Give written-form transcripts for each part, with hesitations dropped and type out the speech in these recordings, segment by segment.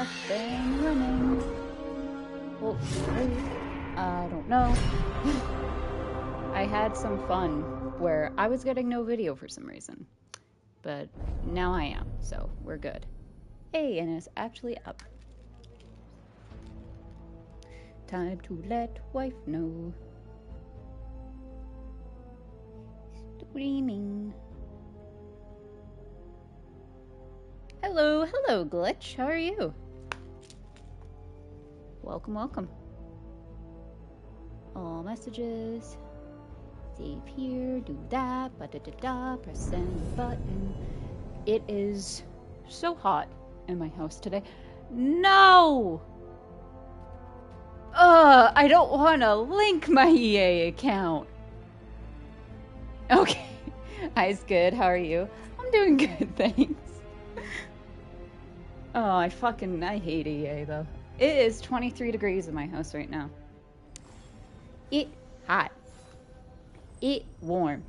off and running. Hopefully, I don't know. I had some fun where I was getting no video for some reason. But now I am, so we're good. Hey, and it's actually up. Time to let wife know. Streaming. Hello, hello, Glitch. How are you? Welcome, welcome. All messages. Save here, do that, ba-da-da-da, press send button. It is so hot in my house today. No! I don't want to link my EA account. Okay. Hi's good. How are you? I'm doing good, thanks. Oh, I hate EA though. It is 23 degrees in my house right now. It hot. It warm.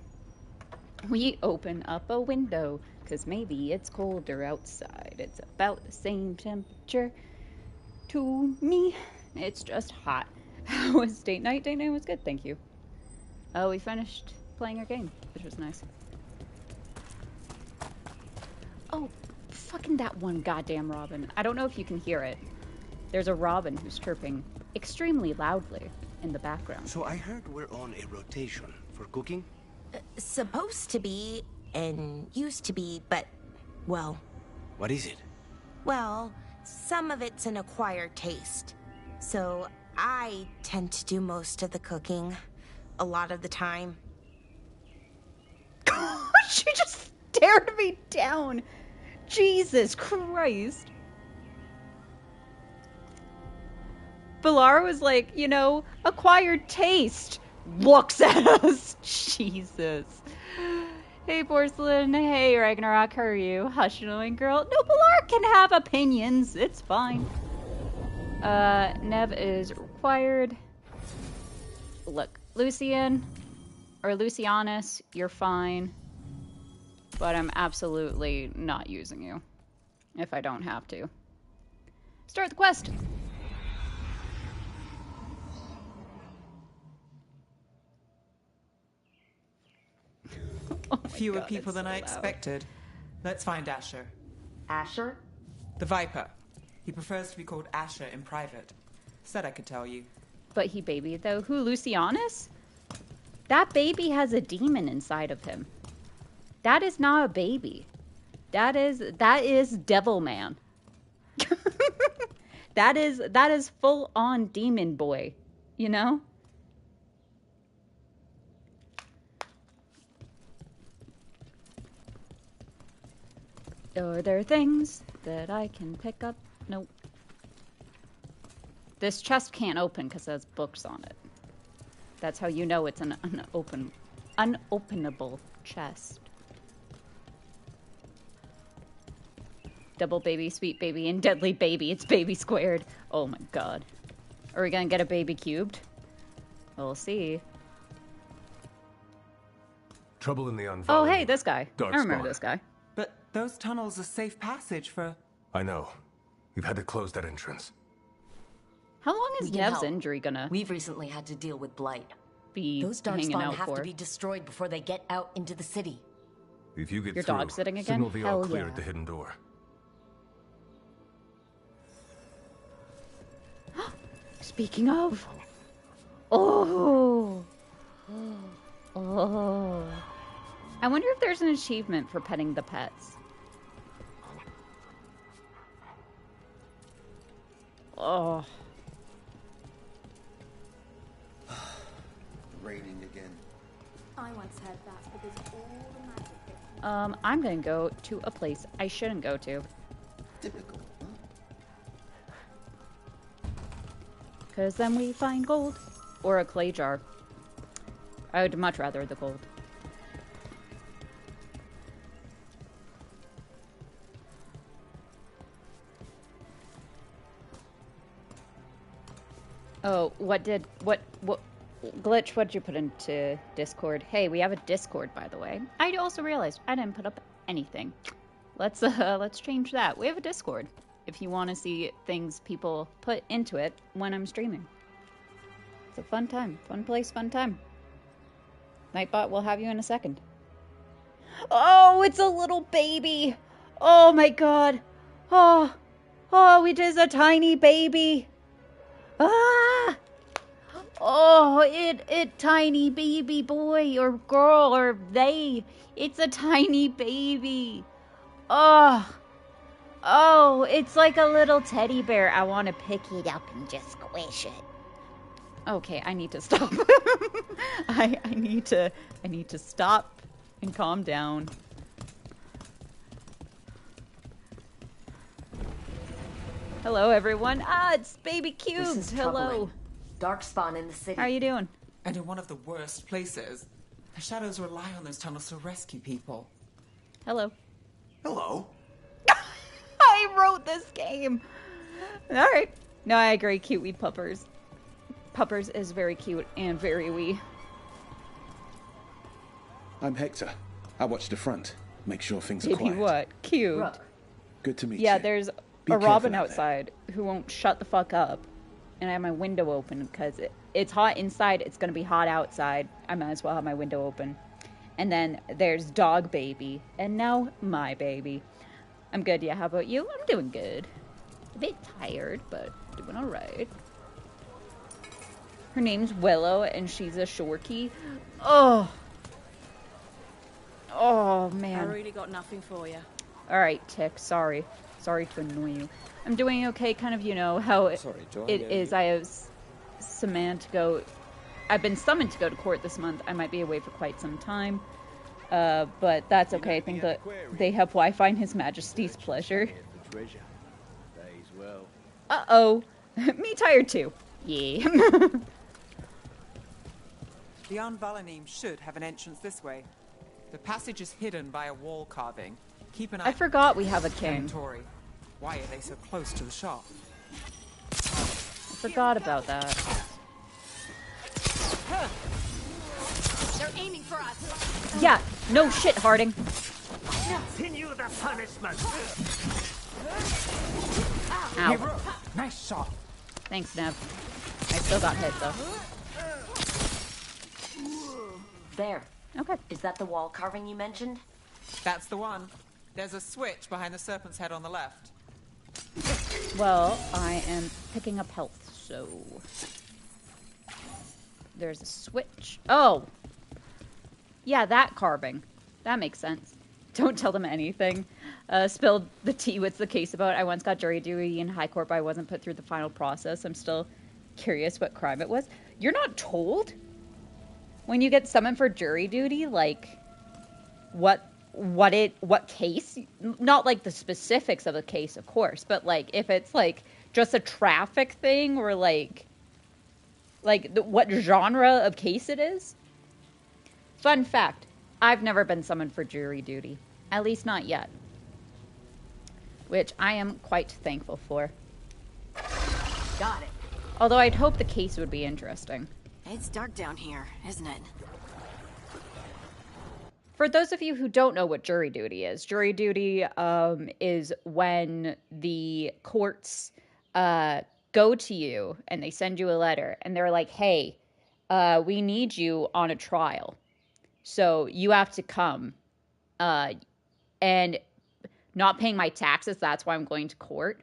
We open up a window because maybe it's colder outside. It's about the same temperature to me. It's just hot. How was date night? Date night was good, thank you. Oh, we finished playing our game, which was nice. Oh, fucking that one goddamn robin. I don't know if you can hear it. There's a robin who's chirping extremely loudly in the background. So I heard we're on a rotation for cooking? Supposed to be, and used to be, but, well... What is it? Well, some of it's an acquired taste. So I tend to do most of the cooking, a lot of the time. She just stared me down. Jesus Christ. Balara was like, you know, acquired taste. Looks at us. Jesus. Hey, Porcelain. Hey, Ragnarok. How are you? Hush, annoying girl. No, Balara can have opinions. It's fine. Nev is required. Look, Lucian, or Lucianus, you're fine. But I'm absolutely not using you. If I don't have to. Start the quest! Oh Fewer God, people than so I loud. expected. Let's find Asher. Asher? The Viper. He prefers to be called Asher in private. Said I could tell you. But he babied though. Who, Lucianus? That baby has a demon inside of him. That is not a baby. That is Devil Man. that is full on demon boy. You know? Are there things that I can pick up? Nope. This chest can't open because it has books on it. That's how you know it's an unopenable chest. Double baby, sweet baby, and deadly baby. It's baby squared. Oh my God. Are we gonna get a baby cubed? We'll see. Trouble in the unfolding. Oh, hey, this guy. Dark I remember spawn. this guy. But those tunnels are safe passage for... I know. We've had to close that entrance. How long is We can Nev's help. injury gonna We've recently had to deal with blight. be Those hanging darkspawn out have for? to be destroyed before they get out into the city. If you get Your through, dog sitting again? signal the all Hell clear yeah. at the hidden door. Speaking of. Oh. Oh. I wonder if there's an achievement for petting the pets. Oh. Raining again. I once heard that's because all the magic gets I'm gonna go to a place I shouldn't go to. Typical, huh? Because then we find gold. Or a clay jar. I would much rather the gold. Oh, what Glitch, what'd you put into Discord? Hey, we have a Discord, by the way. I also realized I didn't put up anything. Let's change that. We have a Discord. if you want to see things people put into it when I'm streaming. It's a fun time. Fun place, fun time. Nightbot will have you in a second. Oh, it's a little baby. Oh my god. Oh, it is a tiny baby. Ah. Oh, it tiny baby boy or girl or they. It's a tiny baby. Oh, it's like a little teddy bear. I want to pick it up and just squish it. Okay, I need to stop. I need to stop and calm down. Hello, everyone. Ah, it's Baby Cube. This is Hello. troubling. Darkspawn in the city. How are you doing? And in one of the worst places. The shadows rely on those tunnels to rescue people. Hello. Hello. I wrote this game. All right. No, I agree. Cute wee puppers. Puppers is very cute and very wee. I'm Hector. I watch the front. Make sure things are Baby quiet. what? Cute. Rook. Good to meet you. Yeah, there's Be a Robin careful out there. outside who won't shut the fuck up. And I have my window open because it's hot inside. It's going to be hot outside. I might as well have my window open. And then there's Dog Baby. And now my baby. I'm good. Yeah, how about you? I'm doing good. A bit tired, but doing all right. Her name's Willow, and she's a Shorkie. Oh, I man. really got nothing for you. All right, Tick. Sorry to annoy you. I'm doing okay. Kind of, you know how it is. I have I've been summoned to go to court this month. I might be away for quite some time, but that's okay. I think that they have Wi-Fi in His Majesty's pleasure. Uh-oh. Me tired too. Yeah. The Anvalanim should have an entrance this way. The passage is hidden by a wall carving. Keep an eye. I forgot we have a king. Tori. Why are they so close to the shop? I forgot about that. They're aiming for us. Yeah, no shit, Harding. Continue the punishment. Ow. Nice shot. Thanks, Nev. I still got hit, though. There. Okay. Is that the wall carving you mentioned? That's the one. There's a switch behind the serpent's head on the left. Well, I am picking up health, so... There's a switch. Oh! Yeah, that carving. That makes sense. Don't tell them anything. Spilled the tea. What's the case about? I once got jury duty in High Court, but I wasn't put through the final process. I'm still curious what crime it was. You're not told? When you get summoned for jury duty, like, what case? Not like the specifics of the case, of course, but like if it's like just a traffic thing or like what genre of case it is. Fun fact, I've never been summoned for jury duty, at least not yet, which I am quite thankful for. Got it. Although I'd hope the case would be interesting. It's dark down here, isn't it? For those of you who don't know what jury duty is is when the courts go to you and they send you a letter and they're like, hey, we need you on a trial. So you have to come. And not paying my taxes, that's why I'm going to court.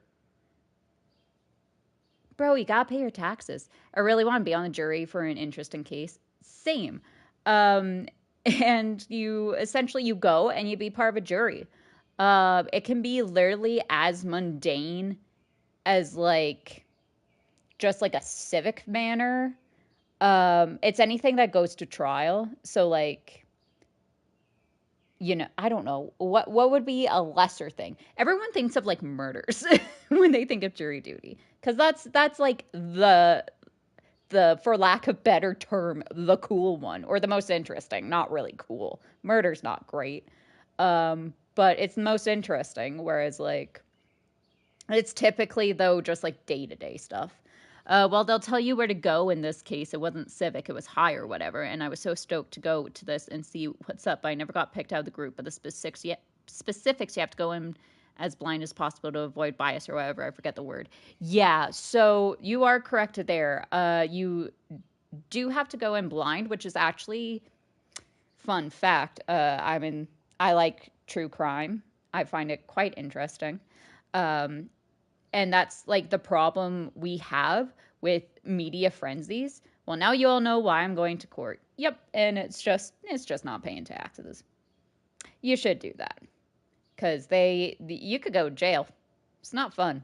Bro, you gotta pay your taxes. I really want to be on the jury for an interesting case. Same. And you go and you be part of a jury. It can be literally as mundane as like just like a civic manner. It's anything that goes to trial. So like, you know, I don't know what would be a lesser thing. Everyone thinks of like murders when they think of jury duty, because that's like the for lack of better term, the cool one, or the most interesting. Not really cool. Murder's not great, but it's the most interesting. Whereas like, it's typically though just like day-to-day stuff. Well, they'll tell you where to go in this case. It wasn't civic, it was high or whatever. And I was so stoked to go to this and see what's up. I never got picked out of the group, but the specifics you have to go and as blind as possible to avoid bias or whatever. I forget the word. Yeah, so you are correct there. You do have to go in blind, which is actually fun fact. I like true crime. I find it quite interesting. And that's like the problem we have with media frenzies. Well, now you all know why I'm going to court. Yep, and it's just not paying taxes. You should do that. Because you could go to jail. It's not fun.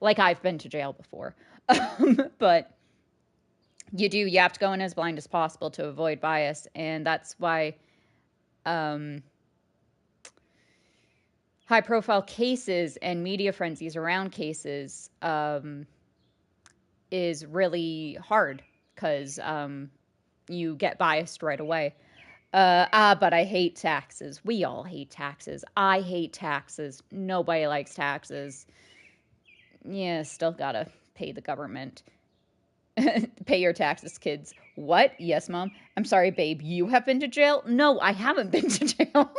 Like, I've been to jail before. But you have to go in as blind as possible to avoid bias. And that's why high-profile cases and media frenzies around cases is really hard. Because you get biased right away. But I hate taxes. We all hate taxes. I hate taxes. Nobody likes taxes. Yeah, still gotta pay the government. Pay your taxes, kids. What? Yes, Mom. I'm sorry, babe. You have been to jail? No, I haven't been to jail.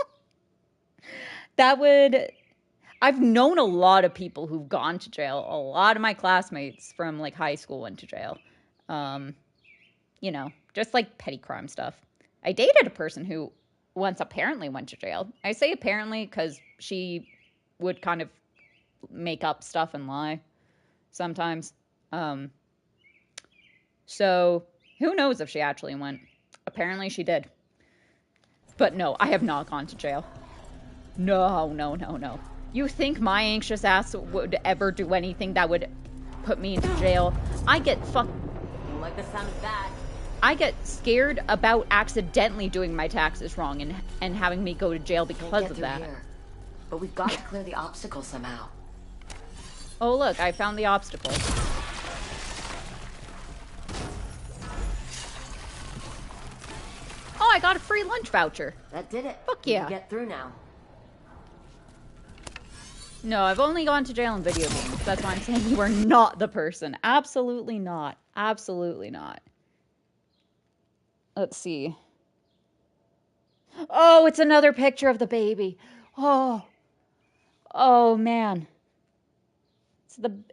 I've known a lot of people who've gone to jail. A lot of my classmates from like high school went to jail. You know, just like petty crime stuff. I dated a person who once apparently went to jail. I say apparently because she would kind of make up stuff and lie sometimes. So who knows if she actually went. Apparently she did. But no, I have not gone to jail. No. You think my anxious ass would ever do anything that would put me into jail? I get Like the sound of that. I get scared about accidentally doing my taxes wrong and having me go to jail because of that. Here. But we've got to clear the obstacle somehow. Oh, look, I found the obstacle. Oh, I got a free lunch voucher. That did it. Fuck We yeah. can get through now. No, I've only gone to jail in video games. That's why I'm saying you are not the person. Absolutely not. Absolutely not. Let's see. Oh, it's another picture of the baby. Oh man.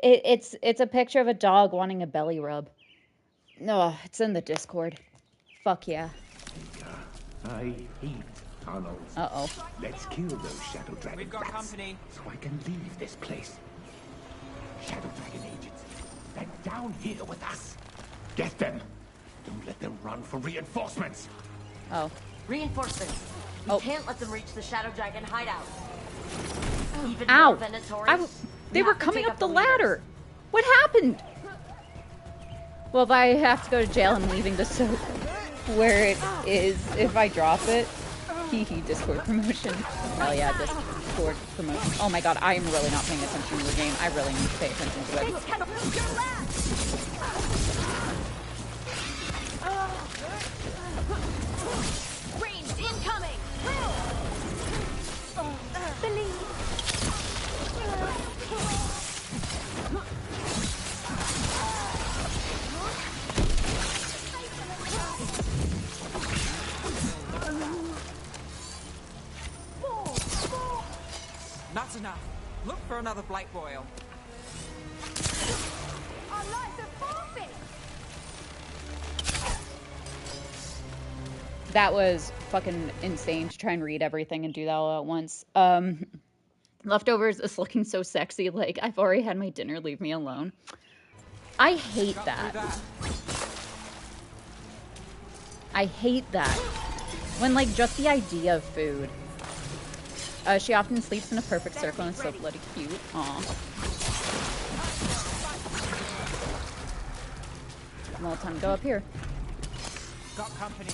It's a picture of a dog wanting a belly rub. No, it's in the Discord. Fuck yeah. I hate tunnels. Uh-oh. Let's kill those Shadow Dragon We've got rats, company. so I can leave this place. Shadow Dragon agents, they're down here with us. Get them. Don't let them run for reinforcements. Oh. Reinforcements. We can't let them reach the Shadow Dragon hideout. Even Ow. more Venatoris. They were coming up the ladder. What happened? Well, if I have to go to jail, I'm leaving the soap where it is if I drop it. Hehe, Discord promotion. Hell yeah, Discord promotion. Oh my god, I am really not paying attention to the game. I really need to pay attention to it. Range incoming! Not enough. Look for another blight boil. Our lives are forfeit! That was fucking insane to try and read everything and do that all at once. Leftovers is looking so sexy, like, I've already had my dinner, leave me alone. I hate that. I hate that. When, like, just the idea of food. She often sleeps in a perfect circle and is so bloody cute. Aw. Well, time to go up here. Got company.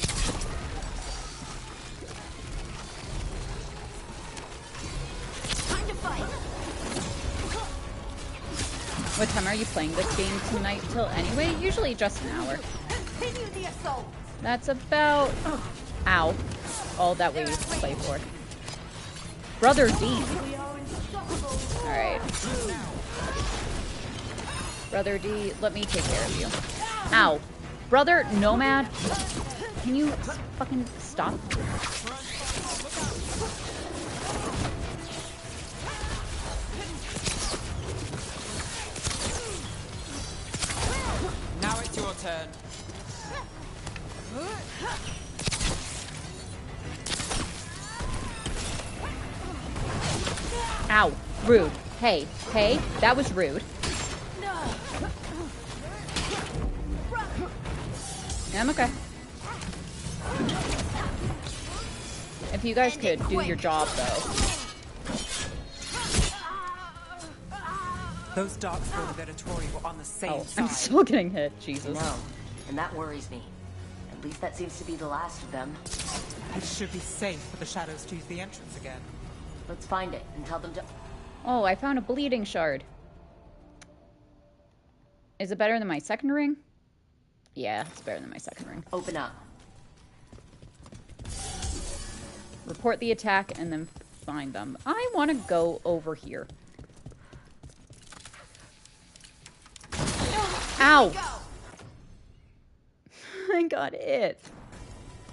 Time to fight! What time are you playing this game tonight till anyway? Usually just an hour. Continue the assault! That's about... Ow. All that we play for. Brother D. Alright. Brother D, let me take care of you. Ow. Brother Nomad, can you fucking stop? your turn. Ow. Rude. Hey. Hey. That was rude. I'm okay. If you guys could do your job, though. Those Darkspawn and Venatori were on the same side. I'm still getting hit. Jesus. No, and that worries me. At least that seems to be the last of them. It should be safe for the shadows to use the entrance again. Let's find it and tell them to... Oh, I found a bleeding shard. Is it better than my second ring? Yeah, it's better than my second ring. Open up. Report the attack and then find them. I want to go over here. Ow! I got it.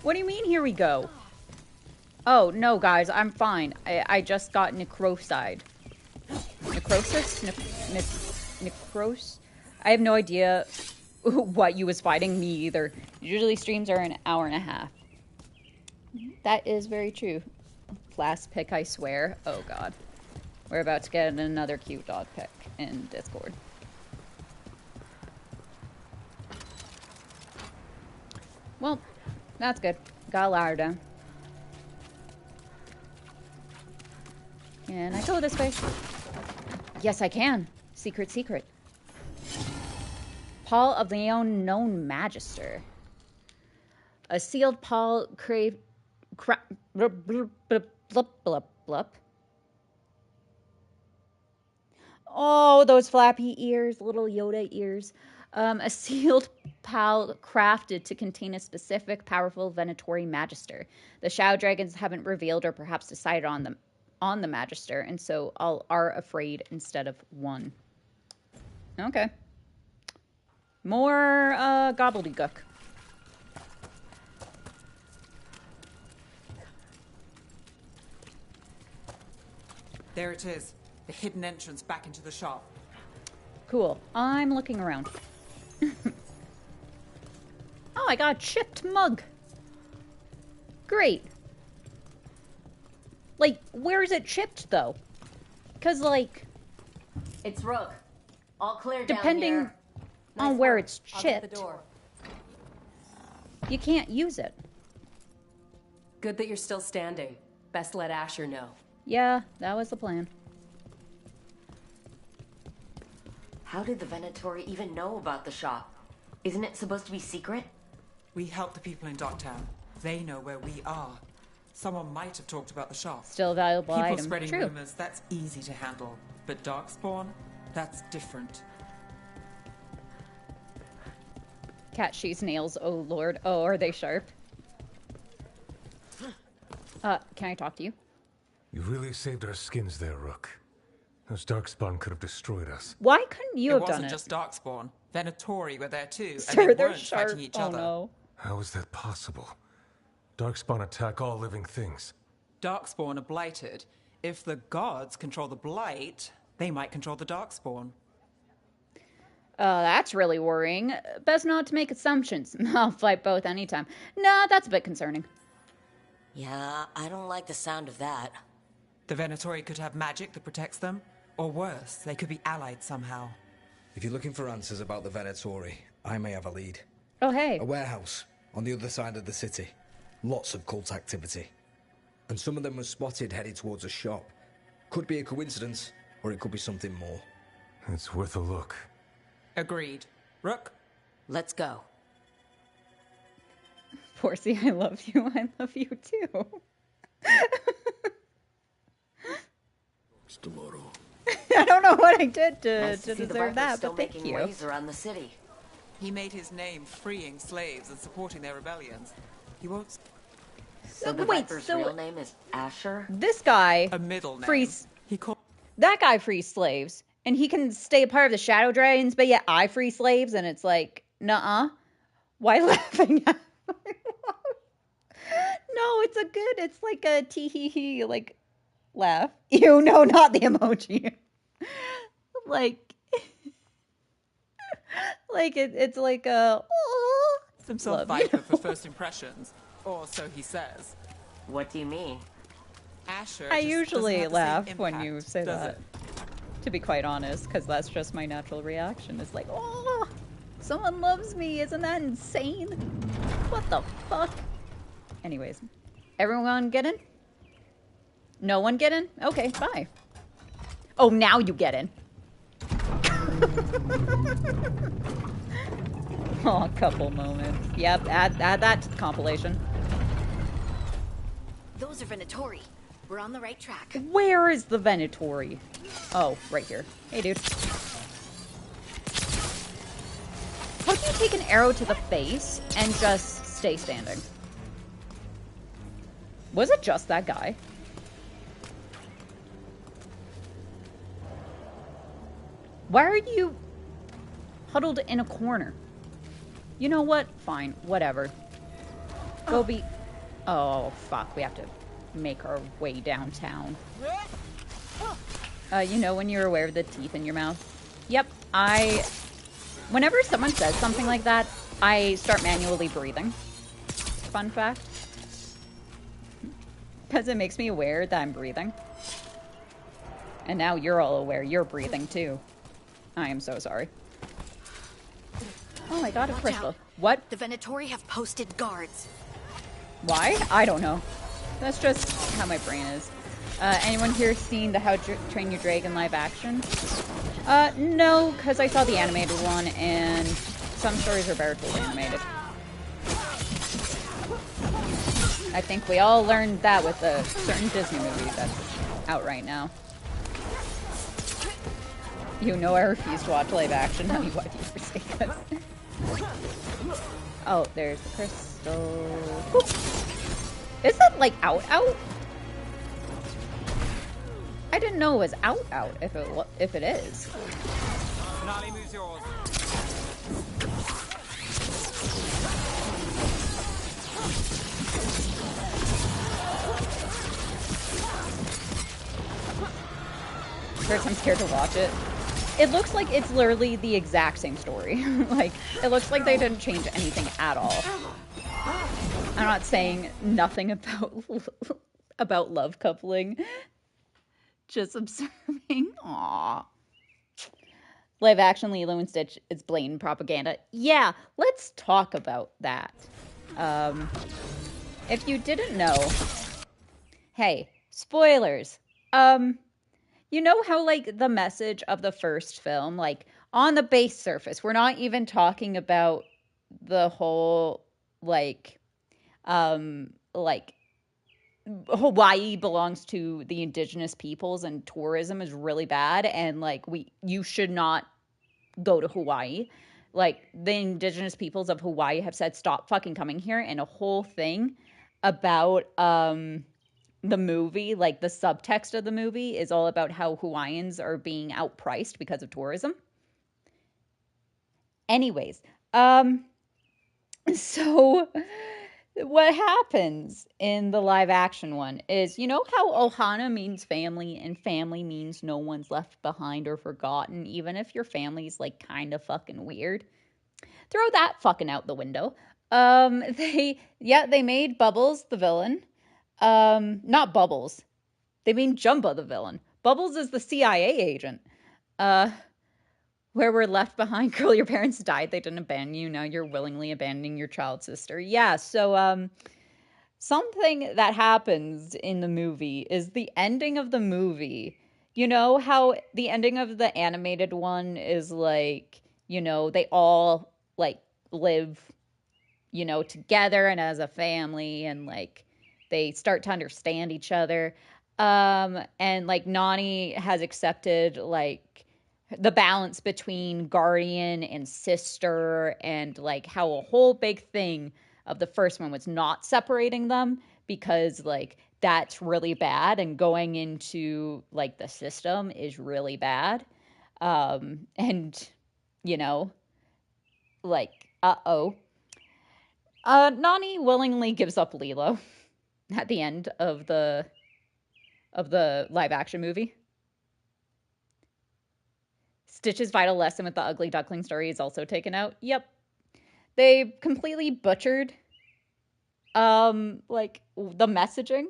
What do you mean, here we go? Oh, no, guys, I'm fine. I just got necroside. Necrosis? Necros? I have no idea what you was fighting, me either. Usually streams are an hour and a half. That is very true. Last pick, I swear. Oh, God. We're about to get another cute dog pick in Discord. Well, that's good. Got a ladder down. Can I go this way? Yes, I can. Secret, secret. Pall of the Unknown Magister. A sealed pall Oh, those flappy ears, little Yoda ears. A sealed pal crafted to contain a specific powerful Venatori Magister. The Shadow Dragons haven't revealed or perhaps decided on the Magister, and so all are afraid instead of one. Okay. More gobbledygook. There it is. The hidden entrance back into the shop. Cool. I'm looking around. Oh, I got a chipped mug. Great. Like, where is it chipped, though? Because, like... It's Rook. All clear down depending here. on where work. it's I'll get the chipped, door. you can't use it. Good that you're still standing. Best let Asher know. Yeah, that was the plan. How did the Venatori even know about the shop? Isn't it supposed to be secret? We help the people in Docktown. They know where we are. Someone might have talked about the shop. Still a valuable People item. spreading True. rumors, that's easy to handle. But Darkspawn, that's different. Cat sheath's nails, oh lord. Oh, are they sharp? Can I talk to you? You really saved our skins there, Rook. Those Darkspawn could have destroyed us. Why couldn't you have done it? It wasn't just Darkspawn. Venatori were there too, Sir, and they they're weren't sharp. fighting each Oh other. no. How is that possible? Darkspawn attack all living things. Darkspawn are blighted. If the gods control the blight, they might control the Darkspawn. That's really worrying. Best not to make assumptions. I'll fight both anytime. Nah, that's a bit concerning. Yeah, I don't like the sound of that. The Venatori could have magic that protects them, or worse, they could be allied somehow. If you're looking for answers about the Venatori, I may have a lead. Oh, hey. A warehouse on the other side of the city. Lots of cult activity. And some of them were spotted headed towards a shop. Could be a coincidence, or it could be something more. It's worth a look. Agreed. Rook? Let's go. Porcy, I love you. I love you too. I don't know what I did Nice to see the deserve Viper's that, still but thank making you. waves around the city. He made his name freeing slaves and supporting their rebellions. He won't... So the Wait, Viper's so real name is Asher? This guy A middle name. frees... He called... That guy frees slaves, and he can stay a part of the Shadow Dragons, but yet I free slaves, and it's like, nuh-uh. Why laughing at me? No, it's like a tee-hee-hee, like, laugh. Ew, no, not the emoji. like Like it's like a Some sort of love, you Viper for know? first impressions. Or so he says. What do you mean? Asher I just doesn't usually have the same laugh when you impact, say does that. it? To be quite honest, because that's just my natural reaction. It's like, oh, someone loves me. Isn't that insane? What the fuck? Anyways, everyone get in? No one get in? Okay, bye. Oh, now you get in. Oh, couple moments. Yep, add that to the compilation. Those are Venatori. We're on the right track. Where is the Venatori? Oh, right here. Hey, dude. How do you take an arrow to the face and just stay standing? Was it just that guy? Why are you huddled in a corner? You know what? Fine. Whatever. Go be... Oh, fuck. We have to make our way downtown. You know when you're aware of the teeth in your mouth? Yep. Whenever someone says something like that, I start manually breathing. Fun fact. Because it makes me aware that I'm breathing. And now you're all aware you're breathing too. I am so sorry. Oh, I got a crystal. What? The Venatori have posted guards. Why? I don't know. That's just how my brain is. Anyone here seen the How to Train Your Dragon live action? No, because I saw the animated one, and some stories are better than animated. I think we all learned that with a certain Disney movie that's out right now. You know I refuse to watch live action. Honey, why do you forsake us? Oh, there's the crystal. Ooh. Is it like out? I didn't know it was out if it is. Nali moves yours. First, I'm scared to watch it. It looks like it's literally the exact same story. Like, it looks like they didn't change anything at all. I'm not saying nothing about love coupling. Just observing. Aww. Live action Lilo and Stitch is blatant propaganda. Yeah, let's talk about that. If you didn't know, hey, spoilers. You know how, like, the message of the first film, like, on the base surface, we're not even talking about the whole, like, Hawaii belongs to the indigenous peoples and tourism is really bad and, like, you should not go to Hawaii. Like, the indigenous peoples of Hawaii have said, stop fucking coming here, and a whole thing about, the movie, like the subtext of the movie is all about how Hawaiians are being outpriced because of tourism. Anyways, so what happens in the live action one is, you know how Ohana means family and family means no one's left behind or forgotten, even if your family's like kind of fucking weird? Throw that fucking out the window. They made Bubbles the villain. Not Bubbles. They mean Jumba the villain. Bubbles is the CIA agent. Where we're left behind. Girl, your parents died. They didn't abandon you. Now you're willingly abandoning your child sister. Yeah, so, something that happens in the movie is the ending of the movie. You know how the ending of the animated one is like, you know, they all, like, live, you know, together and as a family and, like, they start to understand each other. And, like, Nani has accepted, like, the balance between guardian and sister and, like, how a whole big thing of the first one was not separating them because, like, that's really bad and going into, like, the system is really bad. And, you know, like, Nani willingly gives up Lilo at the end of the live action movie. Stitch's vital lesson with the ugly duckling story is also taken out. Yep. They completely butchered like the messaging,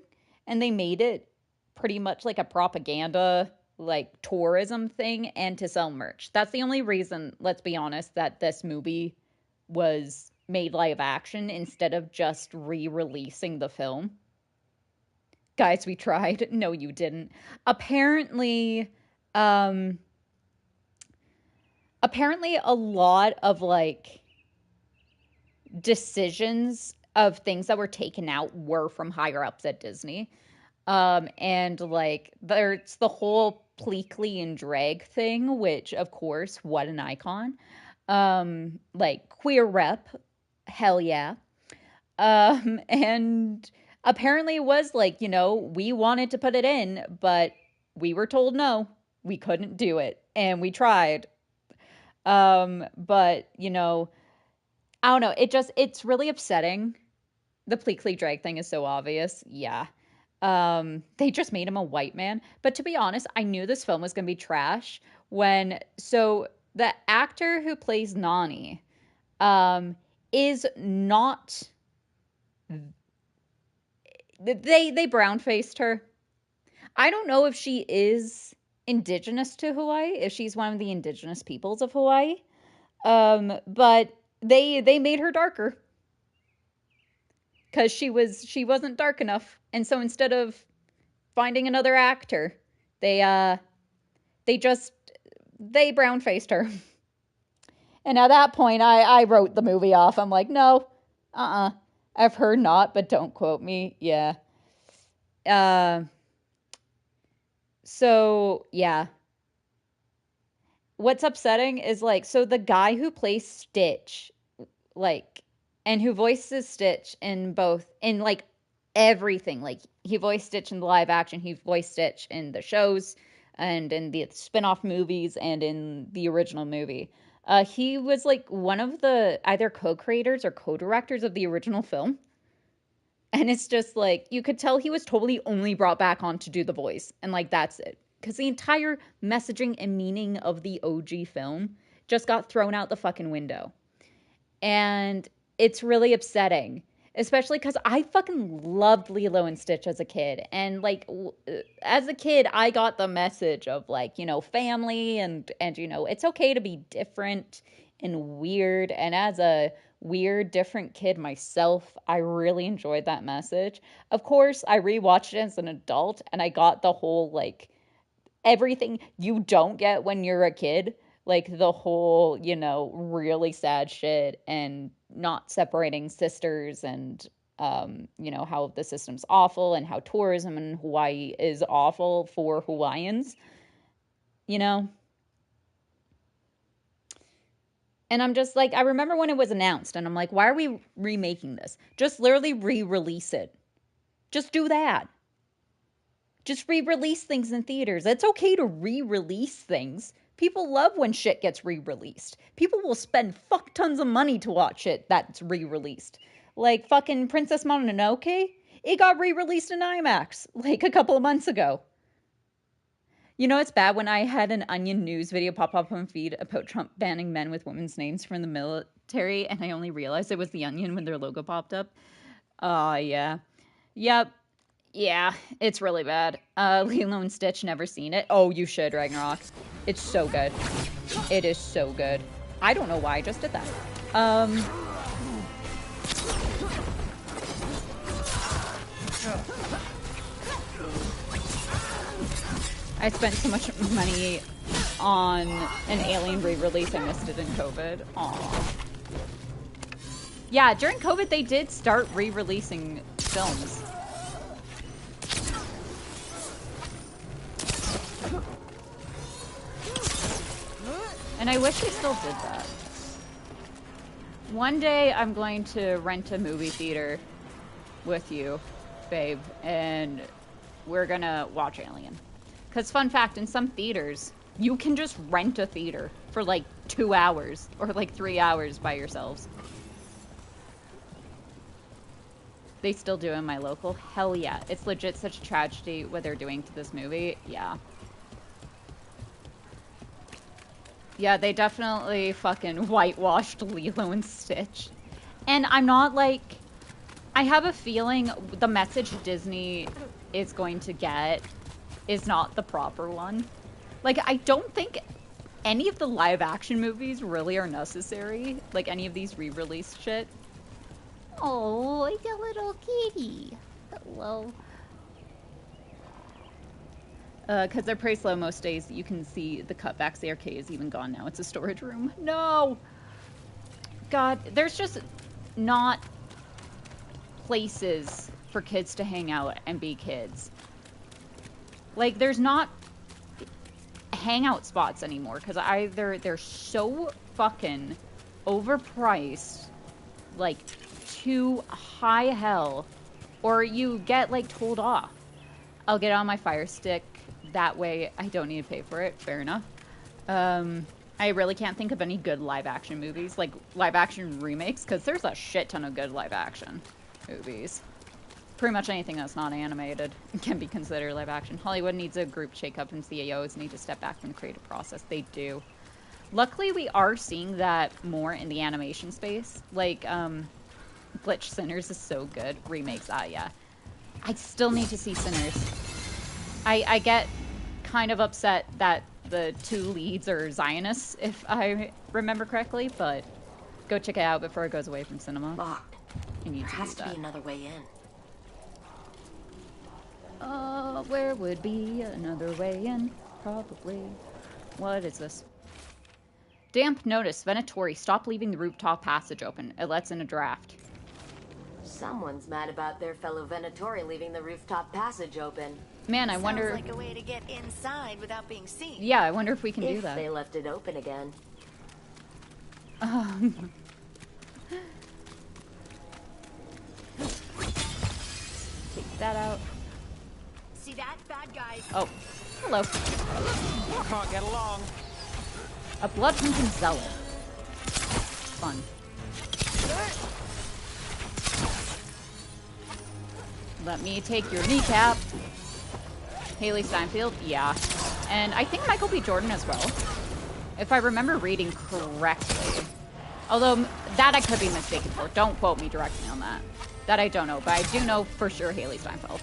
and they made it pretty much like a propaganda, like tourism thing, and to sell merch. That's the only reason, let's be honest, that this movie was made live action instead of just re-releasing the film. Guys, we tried. No, you didn't. Apparently a lot of like decisions of things that were taken out were from higher ups at Disney. And like there's the whole Pleakley and Drag thing, which of course, what an icon. Like queer rep, hell yeah. And apparently it was like, you know, we wanted to put it in, but we were told no, we couldn't do it. And we tried. But you know, I don't know. It's really upsetting. The Pleakley Drag thing is so obvious. Yeah. They just made him a white man. But to be honest, I knew this film was going to be trash so the actor who plays Nani, is not, they brown-faced her. I don't know if she is indigenous to Hawaii, if she's one of the indigenous peoples of Hawaii. But they made her darker. Because she wasn't dark enough. And so instead of finding another actor, they brown-faced her. And at that point, I wrote the movie off. I'm like, no, I've heard not, but don't quote me. Yeah. So, yeah. What's upsetting is, like, so the guy who plays Stitch, like, and who voices Stitch in like, everything. Like, he voiced Stitch in the live action, he voiced Stitch in the shows, and in the spin-off movies, and in the original movie. He was, like, one of the either co-creators or co-directors of the original film. And it's just, like, you could tell he was totally only brought back on to do the voice. And, like, that's it. Because the entire messaging and meaning of the OG film just got thrown out the fucking window. And it's really upsetting. Especially because I fucking loved Lilo and Stitch as a kid. And, like, as a kid, I got the message of, like, you know, family and you know, it's okay to be different and weird. And as a weird, different kid myself, I really enjoyed that message. Of course, I rewatched it as an adult, and I got the whole, like, everything you don't get when you're a kid. Like, the whole, you know, really sad shit, and not separating sisters, and, you know, how the system's awful, and how tourism in Hawaii is awful for Hawaiians, you know? And I'm just like, I remember when it was announced, and I'm like, why are we remaking this? Just literally re-release it. Just do that. Just re-release things in theaters. It's okay to re-release things. People love when shit gets re-released. People will spend fuck tons of money to watch it that's re-released. Like fucking Princess Mononoke, it got re-released in IMAX like a couple of months ago. You know, it's bad when I had an Onion News video pop up on feed about Trump banning men with women's names from the military, and I only realized it was the Onion when their logo popped up. Yeah. Yep. Yeah, it's really bad. Lilo and Stitch, never seen it. Oh, you should, Ragnarok. It's so good. It is so good. I don't know why I just did that. I spent so much money on an Alien re-release, I missed it in COVID. Aww. Yeah, during COVID, they did start re-releasing films. And I wish they still did that. One day I'm going to rent a movie theater with you, babe, and we're gonna watch Alien. Because fun fact, in some theaters, you can just rent a theater for like 2 hours or like 3 hours by yourselves. They still do in my local? Hell yeah. It's legit such a tragedy what they're doing to this movie. Yeah. Yeah, they definitely fucking whitewashed Lilo and Stitch. And I'm not like... I have a feeling the message Disney is going to get is not the proper one. Like, I don't think any of the live-action movies really are necessary. Like, any of these re-released shit. Oh, it's a little kitty. Hello. Because they're pretty slow most days. You can see the cutbacks. The arcade is even gone now. It's a storage room. No! God, there's just not places for kids to hang out and be kids. Like, there's not hangout spots anymore because either they're so fucking overpriced, like, to high hell, or you get, like, told off. I'll get on my Fire Stick. That way I don't need to pay for it. Fair enough. I really can't think of any good live-action movies, like live-action remakes, because there's a shit ton of good live-action movies. Pretty much anything that's not animated can be considered live-action. Hollywood needs a group shake-up, and CEOs need to step back from the creative process. They do. Luckily, we are seeing that more in the animation space. Like, Glitch Sinners is so good. Remakes, yeah. I still need to see Sinners. I get kind of upset that the two leads are Zionists, if I remember correctly, but go check it out before it goes away from cinema. Locked. There has to be another way in. Where would be another way in? Probably. What is this? Damp notice. Venatori, stop leaving the rooftop passage open. It lets in a draft. Someone's mad about their fellow Venatori leaving the rooftop passage open. Man, I wonder... Sounds like a way to get inside without being seen. Yeah, I wonder if we can do that. If they left it open again. Take that out. See that? Bad guys. Oh, hello. Can't get along. A blood-hunting zealot. Fun. Let me take your kneecap. Haley Steinfeld, yeah. And I think Michael B. Jordan as well, if I remember reading correctly. Although, that I could be mistaken for. Don't quote me directly on that. That I don't know, but I do know for sure Haley Steinfeld.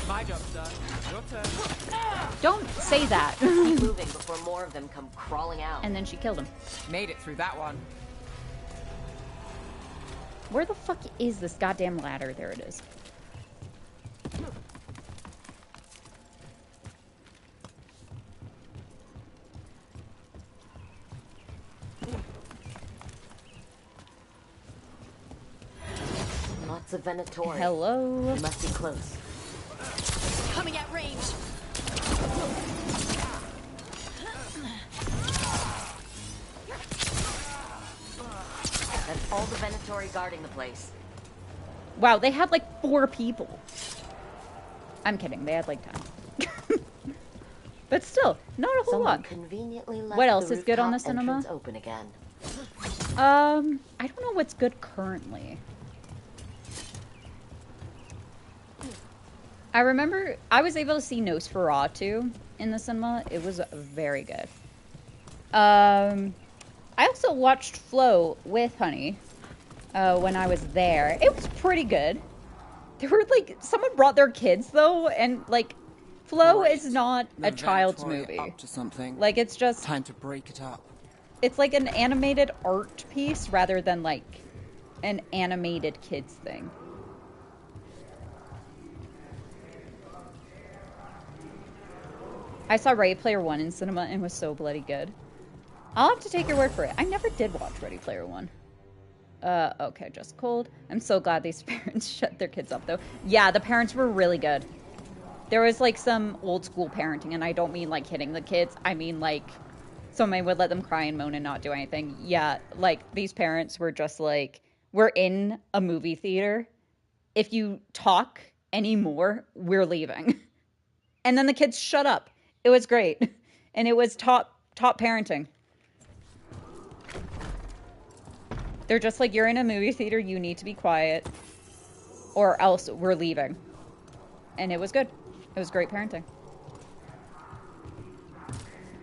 My job's done. Your turn. Don't say that. Keep moving before more of them come crawling out. And then she killed him. Made it through that one. Where the fuck is this goddamn ladder? There it is. Lots of Venatori. Hello. You must be close. Coming at range. That's all the Venatori guarding the place. Wow, they had like 4 people. I'm kidding, they had like 10. But still, not a whole lot. Conveniently left What else is good on the cinema? Open again. I don't know what's good currently. I remember I was able to see Nosferatu in the cinema. It was very good. I also watched Flow with Honey when I was there. It was pretty good. There were like someone brought their kids though, and like Flow is not a child's movie. Up to something. Like it's just time to break it up. It's like an animated art piece rather than like an animated kids thing. I saw Ready Player One in cinema and was so bloody good. I'll have to take your word for it. I never did watch Ready Player One. Okay, just cold. I'm so glad these parents shut their kids up though. Yeah, the parents were really good. There was like some old school parenting, and I don't mean like hitting the kids. I mean like somebody would let them cry and moan and not do anything. Yeah, like these parents were just like, we're in a movie theater. If you talk anymore, we're leaving. And then the kids shut up. It was great. And it was top parenting. They're just like, you're in a movie theater, you need to be quiet. or else we're leaving. And it was good. It was great parenting.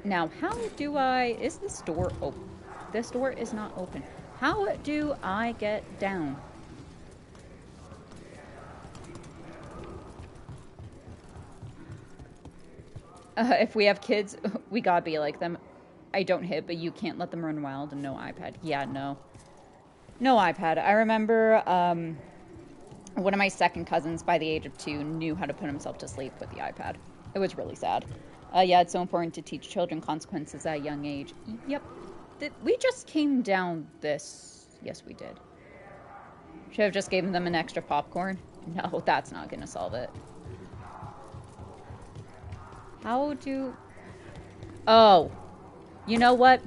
Now, how do I... Is this door open? This door is not open. How do I get down? If we have kids, we gotta be like them. I don't hit, but you can't let them run wild and no iPad. Yeah, no. No iPad. I remember one of my second cousins by the age of 2 knew how to put himself to sleep with the iPad. It was really sad. Yeah, it's so important to teach children consequences at a young age. Yep. We just came down this. Yes, we did. Should have just given them an extra popcorn. No, that's not gonna solve it. How do... Oh. You know what?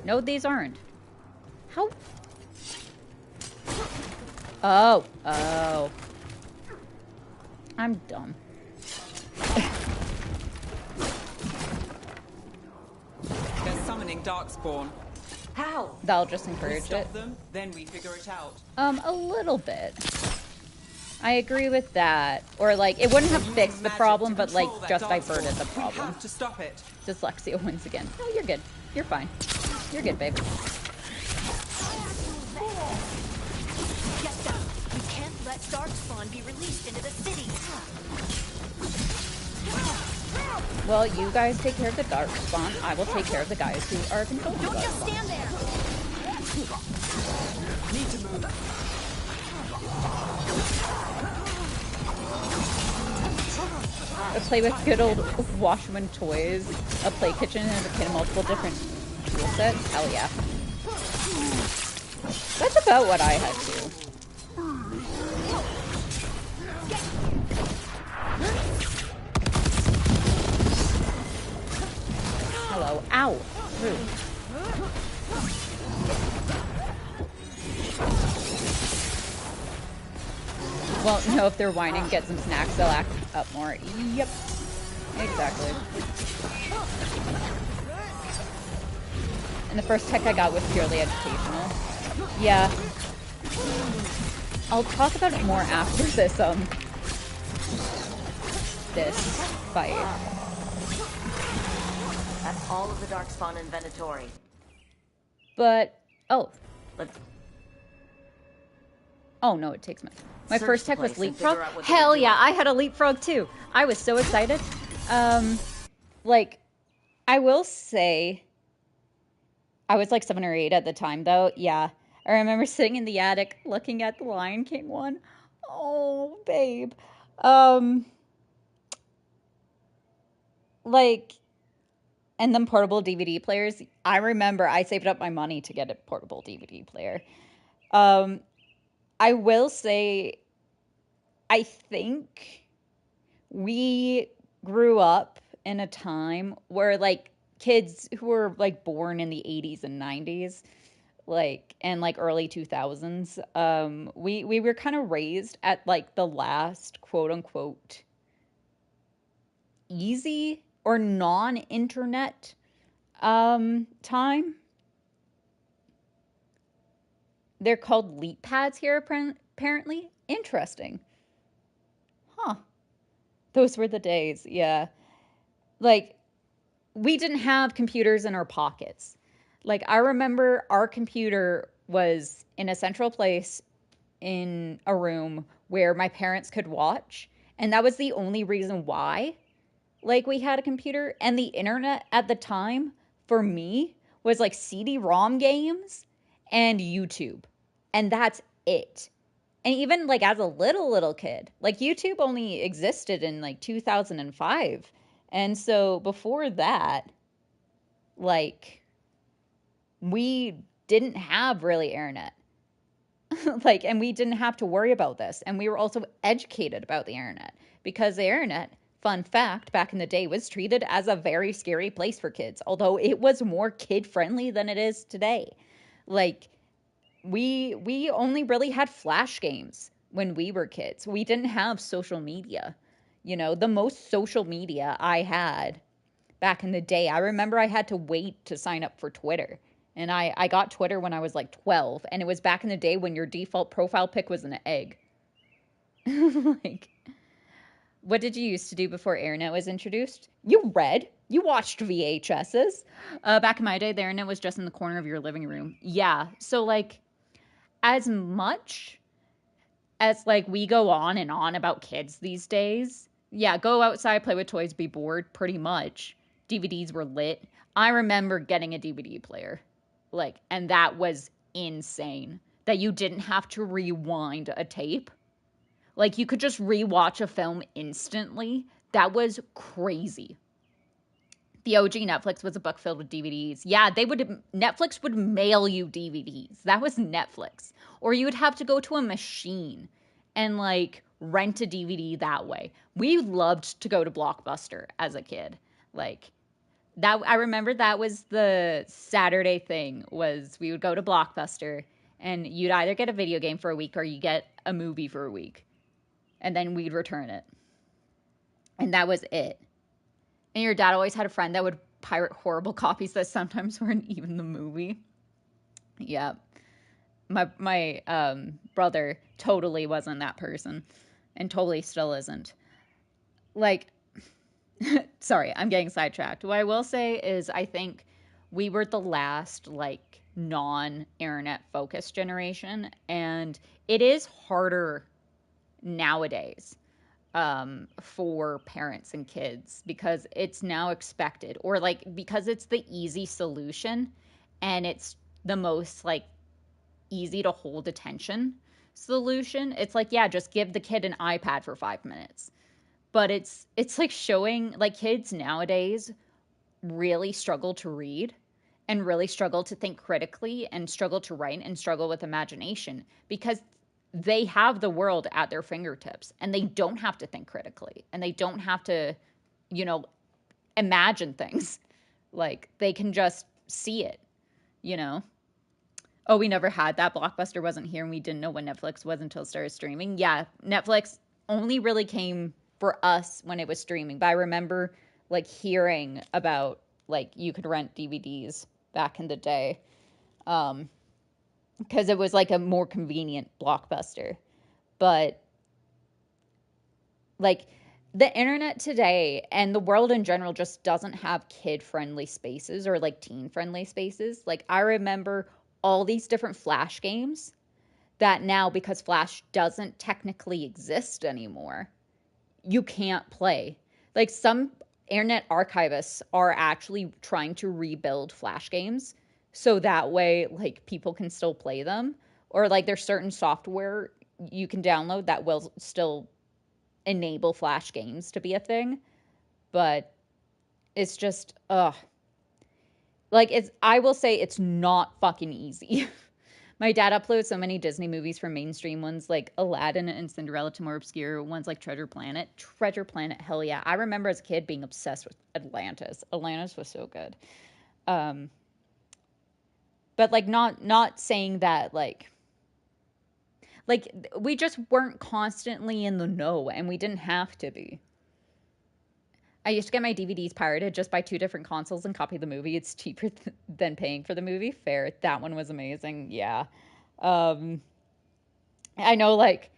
No, these aren't. How... Oh. Oh. I'm dumb. They're summoning Darkspawn. How? That'll just We encourage stop it. them, then we figure it out. A little bit. I agree with that. Or, like, it wouldn't have fixed the problem, but, like, just diverted the We problem. have to stop it. Dyslexia wins again. No, you're good. You're fine. You're good, babe. Get them. We can't let Darkspawn be released into the city. Well, you guys take care of the dark spawn. I will take care of the guys who are controlling the Don't dark just spawn. stand there. Need to move. I play with good old Washman toys, a play kitchen, and a kit of multiple different tool sets. Hell yeah. That's about what I had to. Hello. Ow. Rude. Well, no, if they're whining, get some snacks, they'll act up more. Yep. Exactly. And the first tech I got was purely educational. Yeah. I'll talk about it more after this fight. That's all of the Darkspawn inventory. But, oh. Let's... Oh, no, it takes my Search first the tech was place and figure leapfrog. out what they were Hell doing. yeah, I had a leapfrog too. I was so excited. Like, I will say, I was like 7 or 8 at the time though. Yeah, I remember sitting in the attic looking at the Lion King one. Oh, babe. Like, and then portable DVD players. I remember I saved up my money to get a portable DVD player. I will say, I think we grew up in a time where, like, kids who were, like, born in the 80s and 90s, like, and, like, early 2000s, we were kind of raised at, like, the last, quote-unquote, easy or non-internet time. They're called leap pads here, apparently. Interesting. Huh. Those were the days, yeah. Like, we didn't have computers in our pockets. Like, I remember our computer was in a central place in a room where my parents could watch. And that was the only reason why, like, we had a computer. And the internet at the time, for me, was, like, CD-ROM games and YouTube. And that's it. And even, like, as a little kid, like, YouTube only existed in, like, 2005. And so before that, like, we didn't have really internet. Like, and we didn't have to worry about this. And we were also educated about the internet. Because the internet, fun fact, back in the day, was treated as a very scary place for kids. Although it was more kid-friendly than it is today. Like, we only really had flash games when we were kids. We didn't have social media. You know, the most social media I had back in the day, I remember I had to wait to sign up for Twitter. And I got Twitter when I was like 12, and it was back in the day when your default profile pic was an egg. Like, what did you used to do before Internet was introduced? You read. You watched VHSs. Back in my day, the Internet was just in the corner of your living room. Yeah. So, like, as much as, like, we go on and on about kids these days, yeah, go outside, play with toys, be bored, pretty much. DVDs were lit. I remember getting a DVD player. Like, and that was insane. That you didn't have to rewind a tape. Like, you could just rewatch a film instantly. That was crazy. The OG Netflix was a book filled with DVDs. Yeah, Netflix would mail you DVDs. That was Netflix. Or you would have to go to a machine and, like, rent a DVD that way. We loved to go to Blockbuster as a kid. Like, that, I remember that was the Saturday thing, was we would go to Blockbuster and you'd either get a video game for a week or you get a movie for a week. And then we'd return it. And that was it. And your dad always had a friend that would pirate horrible copies that sometimes weren't even the movie. Yeah. My brother totally wasn't that person. And totally still isn't. Like, sorry, I'm getting sidetracked. What I will say is I think we were the last, like, non-internet focused generation. And it is harder nowadays for parents and kids because it's now expected, or like because it's the easy solution and it's the most like easy to hold attention solution. It's like, yeah, just give the kid an iPad for 5 minutes. But it's like showing, like, kids nowadays really struggle to read and really struggle to think critically and struggle to write and struggle with imagination because they have the world at their fingertips and they don't have to think critically and they don't have to, you know, imagine things. Like, they can just see it, you know? Oh, we never had that. Blockbuster wasn't here and we didn't know what Netflix was until it started streaming. Yeah, Netflix only really came for us when it was streaming. But I remember, like, hearing about, like, you could rent DVDs back in the day. Because it was like a more convenient Blockbuster. But, like, the internet today and the world in general just doesn't have kid-friendly spaces or, like, teen-friendly spaces. Like, I remember all these different Flash games that now, because Flash doesn't technically exist anymore, you can't play. Like, some internet archivists are actually trying to rebuild Flash games so that way, like, people can still play them. Or, like, there's certain software you can download that will still enable Flash games to be a thing. But it's just, like, I will say it's not fucking easy. My dad uploads so many Disney movies from mainstream ones like Aladdin and Cinderella to more obscure ones like Treasure Planet. Treasure Planet, hell yeah. I remember as a kid being obsessed with Atlantis. Atlantis was so good. But, like, not saying that, like, we just weren't constantly in the know, and we didn't have to be. I used to get my DVDs pirated, just buy 2 different consoles and copy the movie. It's cheaper than paying for the movie. Fair. That one was amazing. Yeah. I know, like,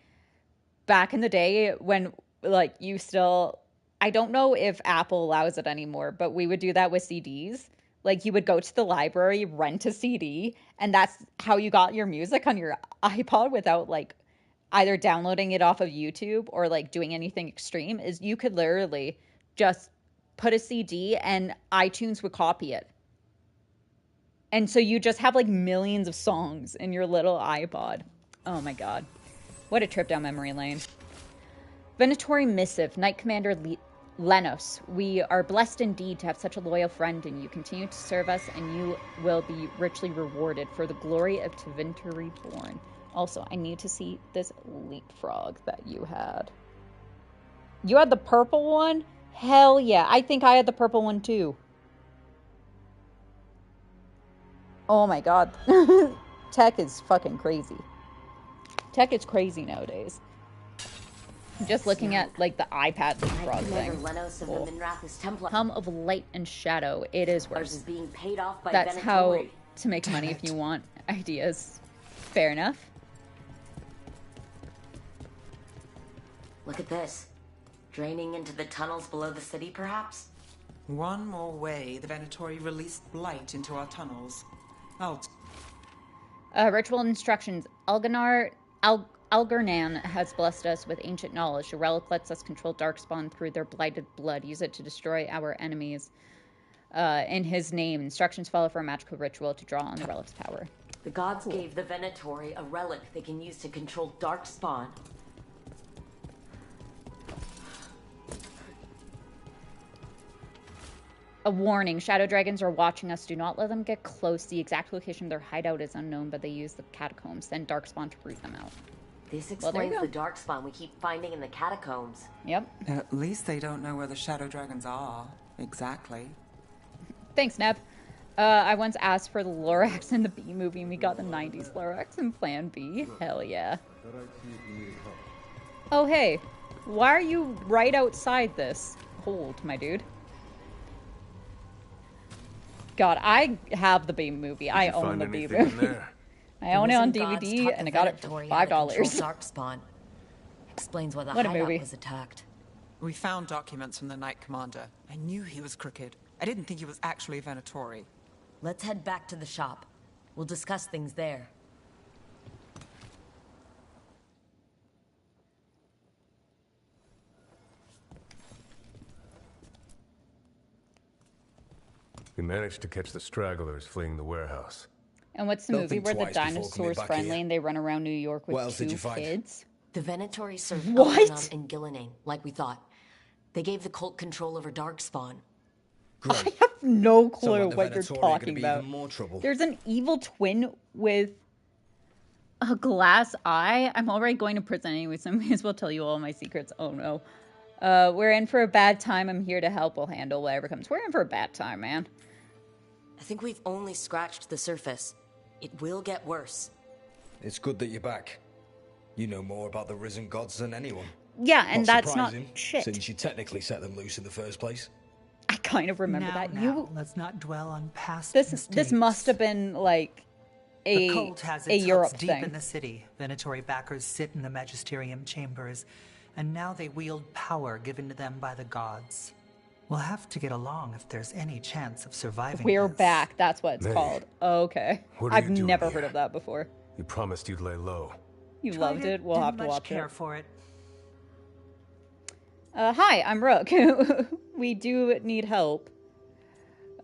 back in the day when, like, you still... I don't know if Apple allows it anymore, but we would do that with CDs. Like, you would go to the library, rent a CD, and that's how you got your music on your iPod without, like, either downloading it off of YouTube or, like, doing anything extreme, is you could literally just put a CD and iTunes would copy it. And so you just have, like, millions of songs in your little iPod. Oh, my God. What a trip down memory lane. Venatori Missive, Knight Commander Lenos, we are blessed indeed to have such a loyal friend, and you continue to serve us, and you will be richly rewarded for the glory of Tevinter Reborn. Also, I need to see this leapfrog that you had. You had the purple one? Hell yeah. I think I had the purple one too. Oh my god. Tech is fucking crazy. Tech is crazy nowadays. Just looking at, like, the iPad leapfrog thing. Hum of light and shadow. It is worse. Being paid off by That's how to make money if you want ideas. Fair enough. Look at this. Draining into the tunnels below the city, perhaps? One more way the Venatori released blight into our tunnels. Oh. Ritual instructions. Algernan has blessed us with ancient knowledge. The relic lets us control Darkspawn through their blighted blood. Use it to destroy our enemies. In his name, instructions follow for a magical ritual to draw on the relic's power. The gods gave the Venatori a relic they can use to control Darkspawn. A warning. Shadow dragons are watching us. Do not let them get close. The exact location of their hideout is unknown, but they use the catacombs. Send Darkspawn to root them out. This explains the Darkspawn we keep finding in the catacombs. Yep. At least they don't know where the Shadow Dragons are. Exactly. Thanks, Neb. I once asked for the Lorax in the B movie, and we got the 90s Lorax in Plan B. Hell yeah. Oh, hey. Why are you right outside this? Hold, my dude. God, I have the B movie. I own the B movie. I own it on DVD, and I got it for $5. Darkspawn. Explains why the hideout was attacked. We found documents from the Knight Commander. I knew he was crooked. I didn't think he was actually Venatori. Let's head back to the shop. We'll discuss things there. We managed to catch the stragglers fleeing the warehouse. And what's the movie where the dinosaurs friendly and they run around New York with two kids? The Venatori served Porcelain and Gillinane, like we thought. They gave the cult control over Darkspawn. I have no clue what you're talking about. There's an evil twin with a glass eye. I'm already going to prison anyway, so I may as well tell you all my secrets. Oh no. We're in for a bad time. I'm here to help. We'll handle whatever comes. We're in for a bad time, man. I think we've only scratched the surface. It will get worse. It's good that you're back. You know more about the risen gods than anyone. Yeah, and that's not shit. Since you technically set them loose in the first place. I kind of remember that. Let's not dwell on past This must have been like the cult has its Europe deep thing. in the city. Venatori backers sit in the magisterium chambers, and now they wield power given to them by the gods. We'll have to get along if there's any chance of surviving. We're back. That's what it's called. Okay. I've never heard of that before. You promised you'd lay low. You loved it. We'll have to watch care for it. Hi, I'm Rook. We do need help.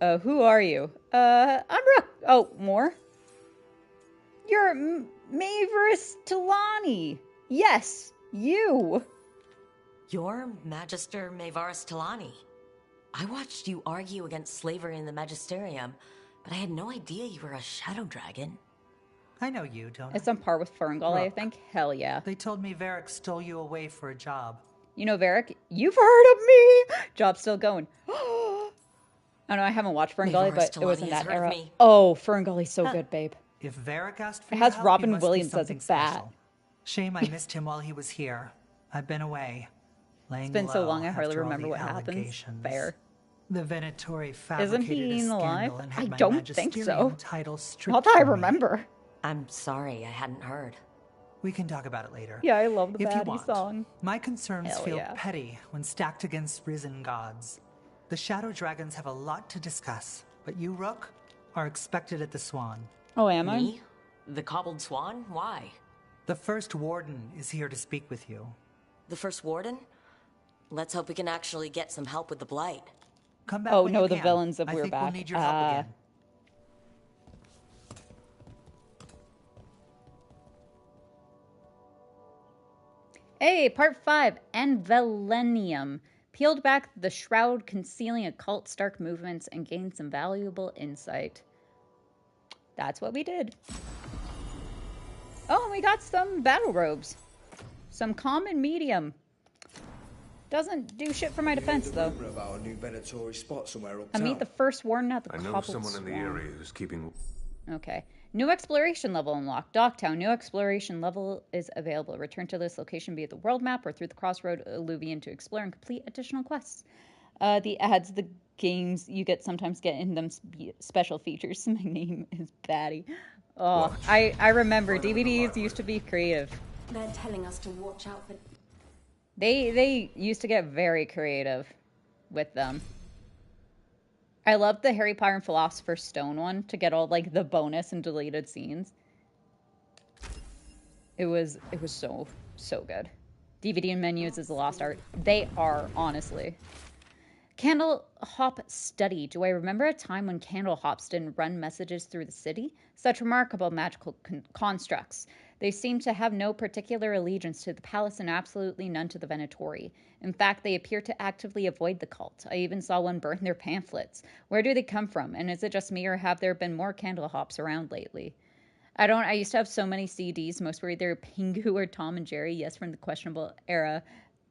Who are you? I'm Rook. Oh, more? You're Maverus Talani. Yes, you. You're Magister Mavarus Talani. I watched you argue against slavery in the Magisterium, but I had no idea you were a shadow dragon. I know you, don't It's on par with Ferngully, I think. Hell yeah. They told me Varric stole you away for a job. You know Varric? You've heard of me! Job's still going. Oh no, I haven't watched Ferngully, but it was in that era. Oh, Ferngully's so good, babe. If Varric asked for It has your help, Robin you must Williams be as a bat. special. Shame I missed him while he was here. I've been away. It's been so long I hardly remember what happens. Fair. The Venatori Isn't fabricated he a alive? scandal and had I my don't think magisterium so. title stripped Not that I from me. remember. I'm sorry, I hadn't heard. We can talk about it later. Yeah, I love the If you baddie want. song. My concerns Hell feel yeah. petty when stacked against risen gods. The Shadow Dragons have a lot to discuss, but you, Rook, are expected at the Swan. Oh, am I? Me? The Cobbled Swan? Why? The First Warden is here to speak with you. The First Warden? Let's hope we can actually get some help with the Blight. Come back Oh when no, you the can. villains of I We're think Back. we'll need your help again. Hey, part 5, Envelenium. Peeled back the shroud concealing occult's dark movements and gained some valuable insight. That's what we did. Oh, and we got some battle robes. Some common medium. Doesn't do shit for my defense, though. About a new Venatori spot somewhere I meet the first warden at the I know Cobbled someone in the Swan. area who's keeping... Okay. New exploration level unlocked. Docktown. New exploration level is available. Return to this location via the world map or through the Crossroad Alluvion to explore and complete additional quests. The games you sometimes get in them special features. My name is Batty. Oh, I remember DVDs used to be creative. They're telling us to watch out for... They used to get very creative with them. I loved the Harry Potter and Philosopher's Stone one to get all like the bonus and deleted scenes. It was so good. DVD and menus is a lost art. They are, honestly. Candle Hop Study. Do I remember a time when candle hops didn't run messages through the city? Such remarkable magical constructs. They seem to have no particular allegiance to the palace and absolutely none to the Venatori. In fact, they appear to actively avoid the cult. I even saw one burn their pamphlets. Where do they come from? And is it just me, or have there been more candle hops around lately? I used to have so many CDs. Most were either Pingu or Tom and Jerry. Yes, from the questionable era.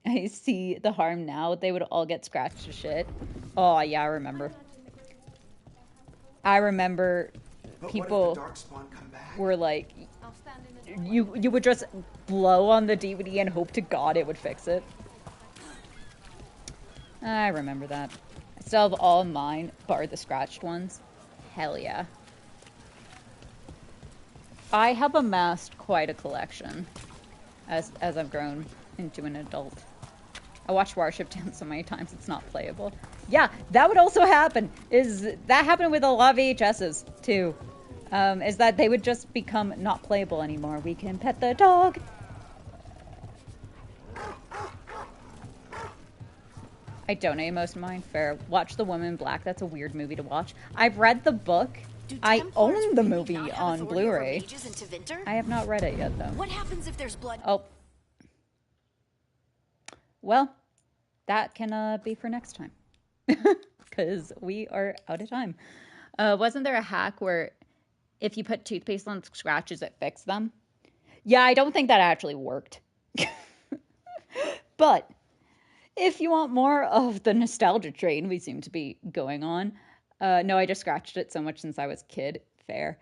I see the harm now. They would all get scratched to shit. Oh, yeah, I remember. I remember people were like, you would just blow on the DVD and hope to God it would fix it. I remember that. I still have all mine, bar the scratched ones. Hell yeah. I have amassed quite a collection as I've grown into an adult. I watched Warship Down so many times it's not playable. Yeah, that would also happen. That happened with a lot of VHSs too. Is that they would just become not playable anymore. We can pet the dog. I donated most of mine. Fair. Watch The Woman in Black. That's a weird movie to watch. I've read the book. I own the movie on Blu-ray. I have not read it yet, though. What happens if there's blood? Oh. Well, that can be for next time. Because we are out of time. Wasn't there a hack where if you put toothpaste on scratches, it fixed them? Yeah, I don't think that actually worked. But if you want more of the nostalgia train we seem to be going on, no, I just scratched it so much since I was a kid. Fair.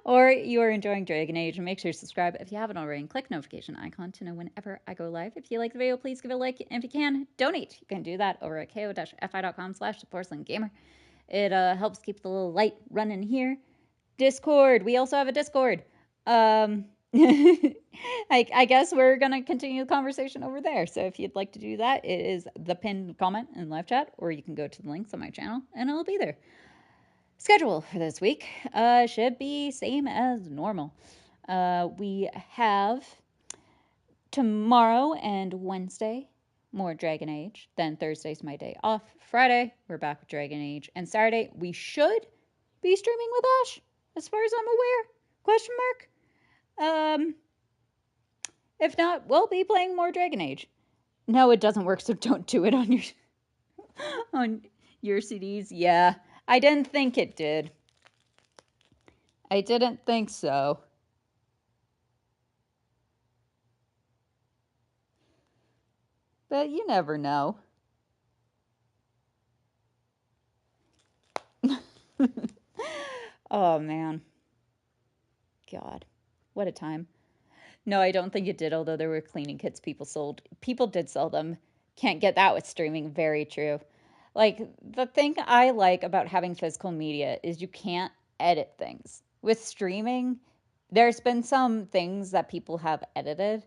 Or you are enjoying Dragon Age, and make sure to subscribe if you haven't already and click notification icon to know whenever I go live. If you like the video, please give it a like, and if you can, donate. You can do that over at ko-fi.com/ThePorcelainGamer. It helps keep the little light running here. Discord. We also have a Discord. I guess we're going to continue the conversation over there. So if you'd like to do that, it is the pinned comment in live chat, or you can go to the links on my channel, and it'll be there. Schedule for this week should be same as normal. We have tomorrow and Wednesday more Dragon Age. Then Thursday's my day off. Friday we're back with Dragon Age, and Saturday we should be streaming with Ash, as far as I'm aware. Question mark. If not, we'll be playing more Dragon Age. No, it doesn't work, so don't do it on your CDs. Yeah. I didn't think it did. I didn't think so. But you never know. Oh, man. God. What a time. No, I don't think it did, although there were cleaning kits people sold. People did sell them. Can't get that with streaming. Very true. Like, the thing I like about having physical media is you can't edit things. With streaming, there's been some things that people have edited,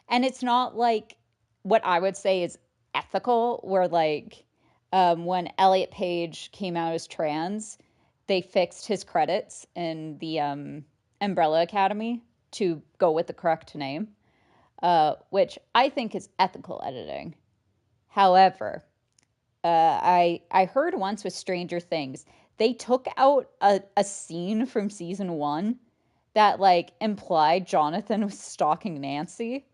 and it's not like what I would say is ethical, where like when Elliot Page came out as trans, they fixed his credits in the Umbrella Academy to go with the correct name, which I think is ethical editing. However, I heard once with Stranger Things, they took out a scene from season 1 that like implied Jonathan was stalking Nancy,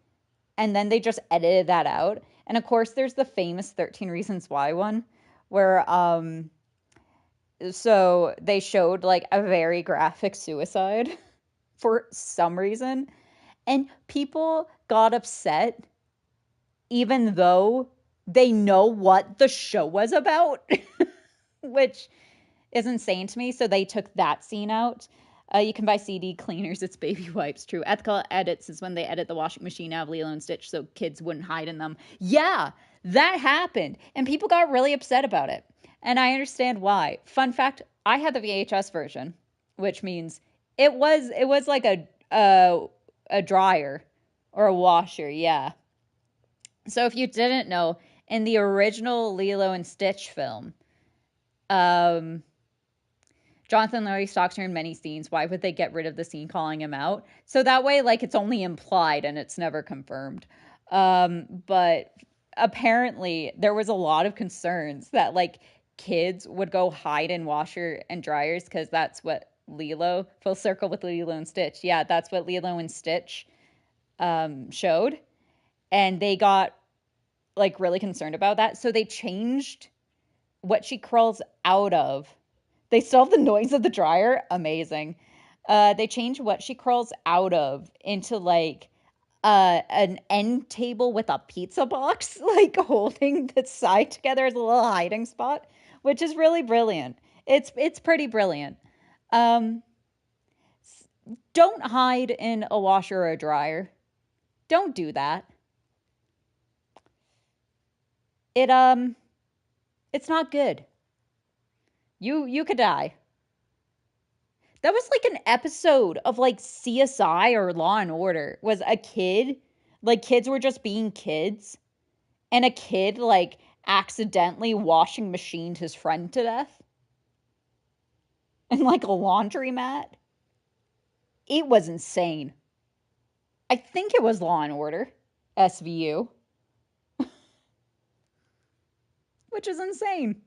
and then they just edited that out. And of course there's the famous 13 Reasons Why one, where so they showed like a very graphic suicide for some reason, and people got upset even though they know what the show was about, which is insane to me. So they took that scene out. You can buy CD cleaners. It's baby wipes. True. Ethical edits is when they edit the washing machine out of Lilo and Stitch so kids wouldn't hide in them. Yeah, That happened, and people got really upset about it. And I understand why. Fun fact, I had the VHS version, which means it was like a dryer or a washer, yeah. So if you didn't know, in the original Lilo and Stitch film, Jonathan Larry stalks her in many scenes. Why would they get rid of the scene calling him out? So that way, like, it's only implied and it's never confirmed. But apparently there was a lot of concerns that, like, kids would go hide in washer and dryers because that's what Lilo, full circle with Lilo and Stitch. Yeah, that's what Lilo and Stitch showed. And they got, like, really concerned about that. So they changed what she crawls out of. They still have the noise of the dryer. Amazing. They changed what she crawls out of into, like, an end table with a pizza box, like, holding the side together as a little hiding spot, which is really brilliant. It's pretty brilliant. Don't hide in a washer or a dryer. Don't do that. It's not good. You could die. That was like an episode of, like, CSI or Law and Order. Was a kid, like, kids were just being kids, and a kid, like, accidentally washing machined his friend to death in, like, a laundromat. It was insane. I think it was Law and Order, SVU. Which is insane.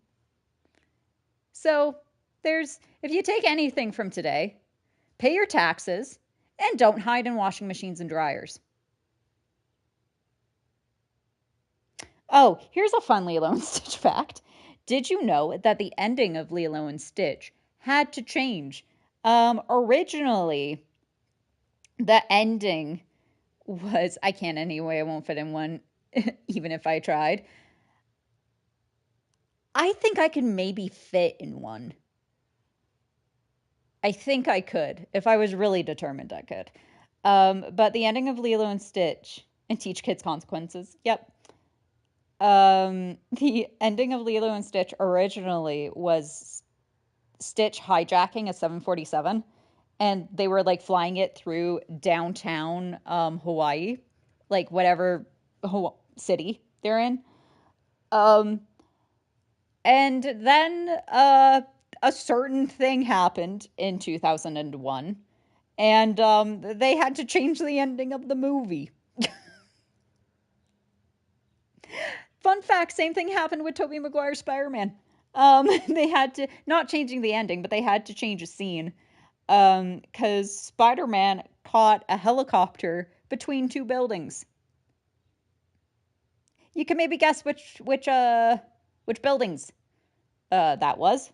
So, if you take anything from today, pay your taxes and don't hide in washing machines and dryers. Oh, here's a fun Lilo and Stitch fact. Did you know that the ending of Lilo and Stitch had to change? Originally, the ending was, I can't anyway, I won't fit in one, even if I tried. I think I could maybe fit in one. I think I could. If I was really determined, I could. But the ending of Lilo and Stitch, and teach kids consequences. Yep. The ending of Lilo and Stitch originally was Stitch hijacking a 747, and they were, like, flying it through downtown Hawaii, like, whatever city they're in. And then a certain thing happened in 2001, and they had to change the ending of the movie. Fun fact, same thing happened with Tobey Maguire's Spider-Man. They had to, not changing the ending, but they had to change a scene because Spider-Man caught a helicopter between two buildings. You can maybe guess which buildings that was.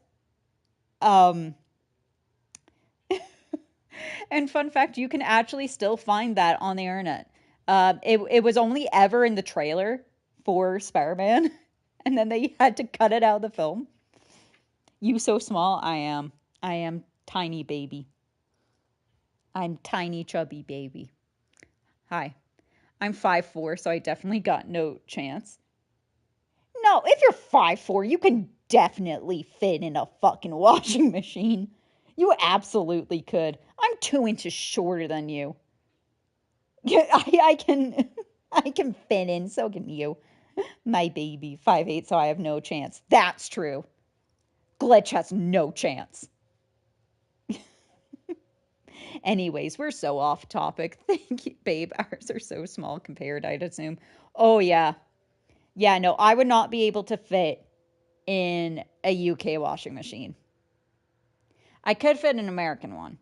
And fun fact, you can actually still find that on the internet. It was only ever in the trailer for Spider-Man, and then they had to cut it out of the film. You so small, I am tiny baby. I'm tiny chubby baby. Hi. I'm 5'4", so I definitely got no chance. No, if you're 5'4", you can definitely fit in a fucking washing machine. You absolutely could. I'm 2 inches shorter than you. I can fit in, so can you. My baby, 5'8", so I have no chance. That's true. Glitch has no chance. Anyways, we're so off topic. Thank you, babe. Ours are so small compared, I'd assume. Oh, yeah. Yeah, no, I would not be able to fit in a UK washing machine. I could fit an American one.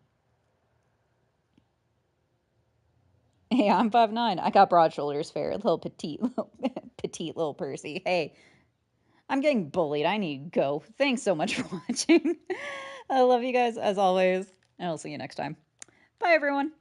Hey, I'm 5'9". I got broad shoulders, fair. Petite little Percy. Hey, I'm getting bullied. I need to go. Thanks so much for watching. I love you guys, as always. And I'll see you next time. Bye, everyone.